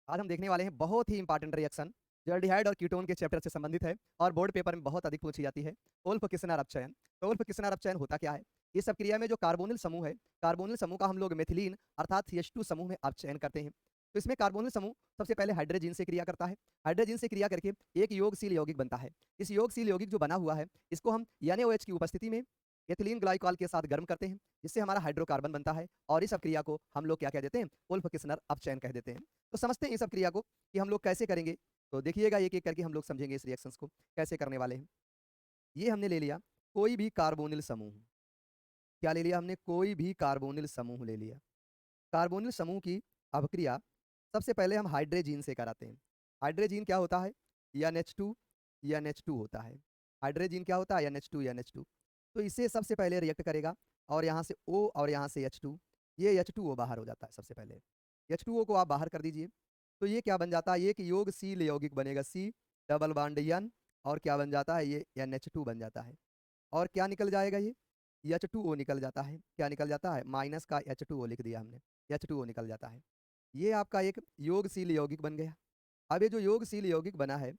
आज हम देखने वाले हैं बहुत ही इंपॉर्टेंट रिएक्शन जो एल्डिहाइड और कीटोन के चैप्टर से संबंधित है और बोर्ड पेपर में बहुत अधिक पूछी जाती है। ओल्फ-किसनर अपचयन। तो ओल्फ-किसनर अपचयन होता क्या है? इस सब क्रिया में जो कार्बोनिल समूह है, कार्बोनिल समूह का हम लोग मेथिलीन अर्थात CH2 समूह में अपचयन करते हैं। तो इसमें कार्बोनिल समूह सबसे पहले हाइड्रोजन से क्रिया करता है। हाइड्रोजन से क्रिया करके एक योगशील यौगिक बनता है। इस योगशील यौगिक जो बना हुआ है, इसको हम NaOH की उपस्थिति में एथिलीन ग्लाइकॉल के साथ गर्म करते हैं, जिससे हमारा हाइड्रोकार्बन बनता है और इस सब क्रिया को हम लोग क्या कह देते हैं? ओल्फ-किसनर अपचयन कह देते हैं। तो समझते हैं इस सब क्रिया को कि हम लोग कैसे करेंगे। तो देखिएगा एक-एक करके हम लोग समझेंगे इस रिएक्शंस को कैसे करने वाले हैं। ये हमने ले लिया कोई भी कार्बोनिल समूह। क्या ले लिया हमने? कोई भी कार्बोनिल समूह ले लिया। कार्बोनिल समूह की अभिक्रिया सबसे पहले हम हाइड्रोजीन से कराते हैं। हाइड्रोजीन क्या होता है? NH2 NH2 होता है। हाइड्रोजीन क्या होता है? NH2 NH2। तो इसे सबसे पहले रिएक्ट करेगा और यहाँ से O और यहाँ से H2, ये H2O बाहर हो जाता है सबसे पहले। H2O को आप बाहर कर दीजिए। तो ये क्या बन जाता है? ये एक योगशील यौगिक बनेगा, C डबल बॉन्ड N और क्या बन जाता है? ये NH2 बन जाता है। और क्या निकल जाएगा ये? H2O निकल जाता है। क्या निकल जाता है? माइनस का H2O लिख दिया हमने, H2O निकल जाता है। ये आपका एक योगशील यौगिक बन गया। अब ये जो योगशील यौगिक बना है,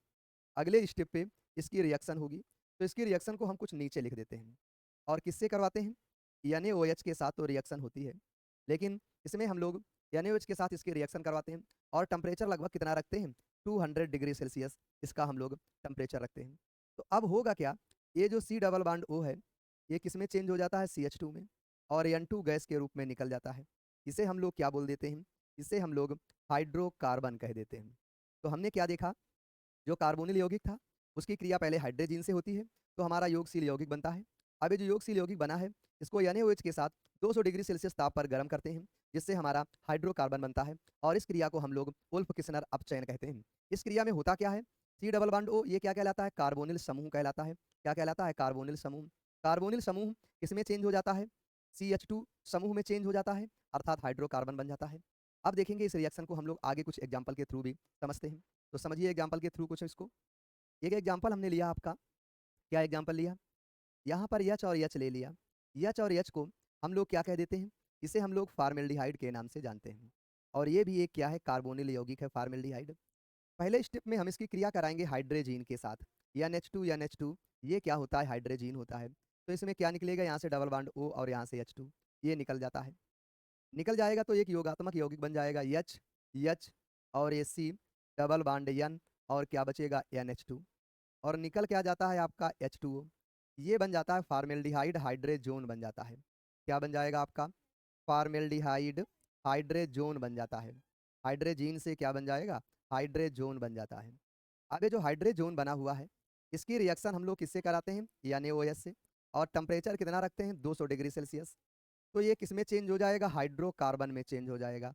अगले स्टेप पे इसकी रिएक्शन होगी। तो इसकी रिएक्शन को हम कुछ नीचे लिख देते हैं और किससे करवाते हैं? NaOH के साथ तो रिएक्शन होती है, लेकिन इसमें हम लोग NaOH के साथ इसकी रिएक्शन करवाते हैं और टेम्परेचर लगभग कितना रखते हैं? 200 डिग्री सेल्सियस इसका हम लोग टेम्परेचर रखते हैं। तो अब होगा क्या? ये जो C डबल बॉन्ड O है, ये किस में चेंज हो जाता है? CH2 में और N2 गैस के रूप में निकल जाता है। इसे हम लोग क्या बोल देते हैं? इसे हम लोग हाइड्रोकार्बन कह देते हैं। तो हमने क्या देखा? जो कार्बोनिल यौगिक था, उसकी क्रिया पहले हाइड्रोजन से होती है, तो हमारा योगशील यौगिक बनता है। अब ये जो योगशील यौगिक बना है, इसको NaOH के साथ 200 डिग्री सेल्सियस ताप पर गर्म करते हैं, जिससे हमारा हाइड्रोकार्बन बनता है और इस क्रिया को हम लोग ओल्फ-किसनर अपचयन कहते हैं। इस क्रिया में होता क्या है? C डबल बॉन्ड O ये क्या कहलाता है? कार्बोनिल समूह कहलाता है। क्या कहलाता है? कार्बोनिल समूह। कार्बोनिल समूह किसमें चेंज हो जाता है? CH2 समूह में चेंज हो जाता है, अर्थात हाइड्रोकार्बन बन जाता है। अब देखेंगे इस रिएक्शन को हम लोग आगे कुछ एग्जाम्पल के थ्रू भी समझते हैं। तो समझिए एग्जाम्पल के थ्रू कुछ इसको। एक एग्जाम्पल हमने लिया आपका, क्या एग्जाम्पल लिया? यहाँ पर H और H ले लिया। H और H को हम लोग क्या कह देते हैं? इसे हम लोग फॉर्मेल्डिहाइड के नाम से जानते हैं और ये भी एक क्या है? कार्बोनिल यौगिक है, फॉर्मेल्डिहाइड। पहले स्टेप में हम इसकी क्रिया कराएंगे हाइड्रोजीन के साथ। NH2 NH2 ये क्या होता है? हाइड्रोजीन होता है। तो इसमें क्या निकलेगा? यहाँ से डबल बॉन्ड O और यहाँ से H2, ये निकल जाता है। निकल जाएगा तो एक योगात्मक यौगिक बन जाएगा H H और ये C डबल बॉन्ड N और क्या बचेगा? NH2 और निकल क्या जाता है आपका? H2O। ये बन जाता है फॉर्मेल्डिहाइड हाइड्रोजोन बन जाता है। क्या बन जाएगा आपका? फॉर्मेल्डिहाइड हाइड्रोजोन बन जाता है। हाइड्रोजीन से क्या बन जाएगा? हाइड्रोजोन बन जाता है। अब ये जो हाइड्रोजोन बना हुआ है, इसकी रिएक्शन हम लोग किससे कराते हैं? NaOH से और टेम्परेचर कितना रखते हैं? 200 डिग्री सेल्सियस। तो ये किस में चेंज हो जाएगा? हाइड्रोकार्बन में चेंज हो जाएगा,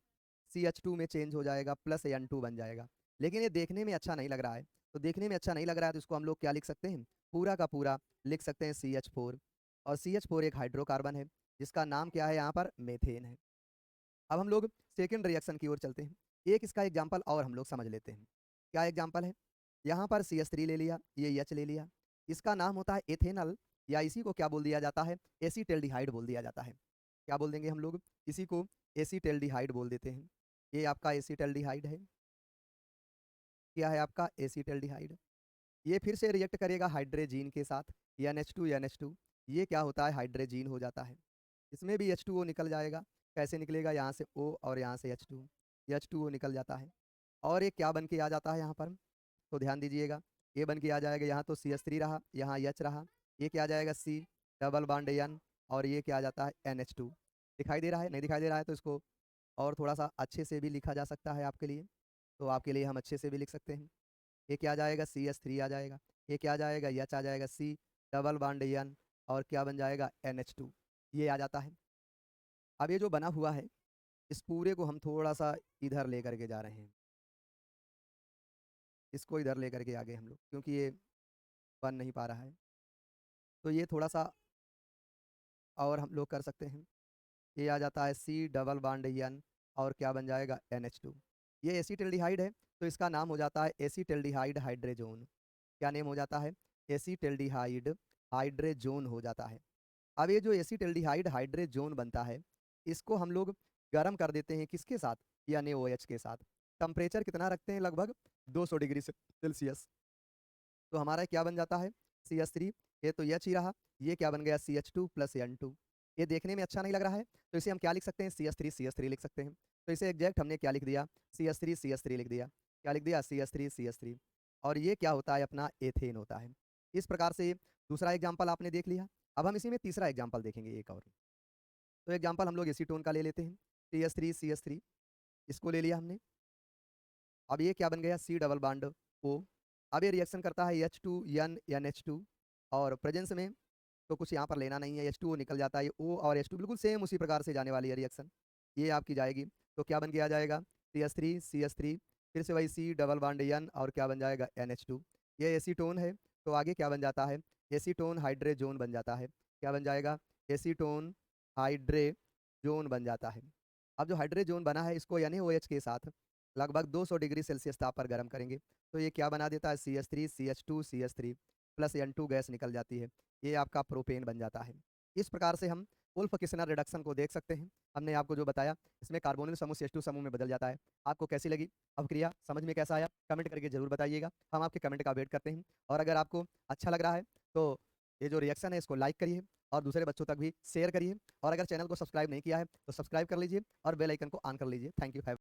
CH2 में चेंज हो जाएगा प्लस N2 बन जाएगा। लेकिन ये देखने में अच्छा नहीं लग रहा है, तो देखने में अच्छा नहीं लग रहा है तो इसको हम लोग क्या लिख सकते हैं? पूरा का पूरा लिख सकते हैं CH4 और CH4 एक हाइड्रोकार्बन है जिसका नाम क्या है? यहाँ पर मेथेन है। अब हम लोग सेकेंड रिएक्शन की ओर चलते हैं। एक इसका एग्जाम्पल और हम लोग समझ लेते हैं। क्या एग्जाम्पल है? यहाँ पर CH3 ले लिया, ये H ले लिया, इसका नाम होता है एथेनल या इसी को क्या बोल दिया जाता है? एसीटेल्डिहाइड बोल दिया जाता है। क्या बोल देंगे हम लोग? इसी को एसीटेल्डिहाइड बोल देते हैं। ये आपका एसीटेल्डिहाइड है। क्या है आपका? एसीटेल्डिहाइड। ये फिर से रिएक्ट करेगा हाइड्रोजीन के साथ, NH2 NH2, ये क्या होता है? हाइड्रोजीन हो जाता है। इसमें भी H2O निकल जाएगा। कैसे निकलेगा? यहाँ से O और यहाँ से H2, H2O निकल जाता है और ये क्या बन के आ जाता है यहाँ पर? तो ध्यान दीजिएगा, ये बन के आ जाएगा, यहाँ तो CH3 रहा, यहाँ H रहा, ये क्या आ जाएगा? C डबल बॉन्ड N और ये क्या आ जाता है? NH2। दिखाई दे रहा है? नहीं दिखाई दे रहा है तो इसको और थोड़ा सा अच्छे से भी लिखा जा सकता है आपके लिए, तो आपके लिए हम अच्छे से भी लिख सकते हैं। ये क्या आ जाएगा? CH3 आ जाएगा, ये क्या आ जाएगा? H आ जाएगा, C डबल बॉन्ड N और क्या बन जाएगा? NH2, ये आ जाता है। अब ये जो बना हुआ है, इस पूरे को हम थोड़ा सा इधर लेकर के जा रहे हैं, इसको इधर लेकर के आगे हम लोग, क्योंकि ये बन नहीं पा रहा है, तो ये थोड़ा सा और हम लोग कर सकते हैं। ये आ जाता है C डबल बॉन्ड N और क्या बन जाएगा? NH2। ये एसीटेल्डिहाइड है तो इसका नाम हो जाता है एसीटेल्डिहाइड हाइड्रोजोन। क्या नेम हो जाता है? एसीटेल्डिहाइड हाइड्रोजोन हो जाता है। अब ये जो एसीटेल्डिहाइड हाइड्रोजोन बनता है, इसको हम लोग गर्म कर देते हैं किसके साथ? NaOH के साथ। टेम्परेचर कितना रखते हैं, लगभग 200 डिग्री सेल्सियस। तो हमारा क्या बन जाता है, CH3, ये तो H ही रहा, ये क्या बन गया CH2 + N2। ये देखने में अच्छा नहीं लग रहा है, तो इसे हम क्या लिख सकते हैं, CH3 लिख सकते हैं। तो इसे एग्जैक्ट हमने क्या लिख दिया, CH3 लिख दिया। क्या लिख दिया, CH3। और ये क्या होता है अपना, एथेन होता है। इस प्रकार से दूसरा एग्जाम्पल आपने देख लिया। अब हम इसी में तीसरा एग्जाम्पल देखेंगे एक और। तो एग्जाम्पल हम लोग एसीटोन का ले लेते हैं, CH3, इसको ले लिया हमने। अब ये क्या बन गया, C डबल बॉन्ड O। अब ये रिएक्शन करता है H2N NH2, और प्रेजेंस में तो कुछ यहाँ पर लेना नहीं है, H2O निकल जाता है, O और H2 बिल्कुल सेम उसी प्रकार से जाने वाली है रिएक्शन, ये आपकी जाएगी। तो क्या बन के आ जाएगा, CH3, फिर से वही C डबल बॉन्ड N, और क्या बन जाएगा NH2। ये एसीटोन है, तो आगे क्या बन जाता है, एसीटोन हाइड्रेजोन बन जाता है। क्या बन जाएगा, एसीटोन हाइड्रेजोन बन जाता है। अब जो हाइड्रेजोन बना है, इसको NaOH के साथ लगभग 200 डिग्री सेल्सियस ताप पर गर्म करेंगे, तो ये क्या बना देता है, CH3 प्लस N2 गैस निकल जाती है, ये आपका प्रोपेन बन जाता है। इस प्रकार से हम वुल्फ किसनर रिडक्शन को देख सकते हैं। हमने आपको जो बताया, इसमें कार्बोनिल समूह CH2 समूह में बदल जाता है। आपको कैसी लगी अभिक्रिया, समझ में कैसा आया, कमेंट करके जरूर बताइएगा, हम आपके कमेंट का वेट करते हैं। और अगर आपको अच्छा लग रहा है तो ये जो रिएक्शन है इसको लाइक करिए और दूसरे बच्चों तक भी शेयर करिए, और अगर चैनल को सब्सक्राइब नहीं किया है तो सब्सक्राइब कर लीजिए और बेल आइकन को ऑन कर लीजिए। Thank you.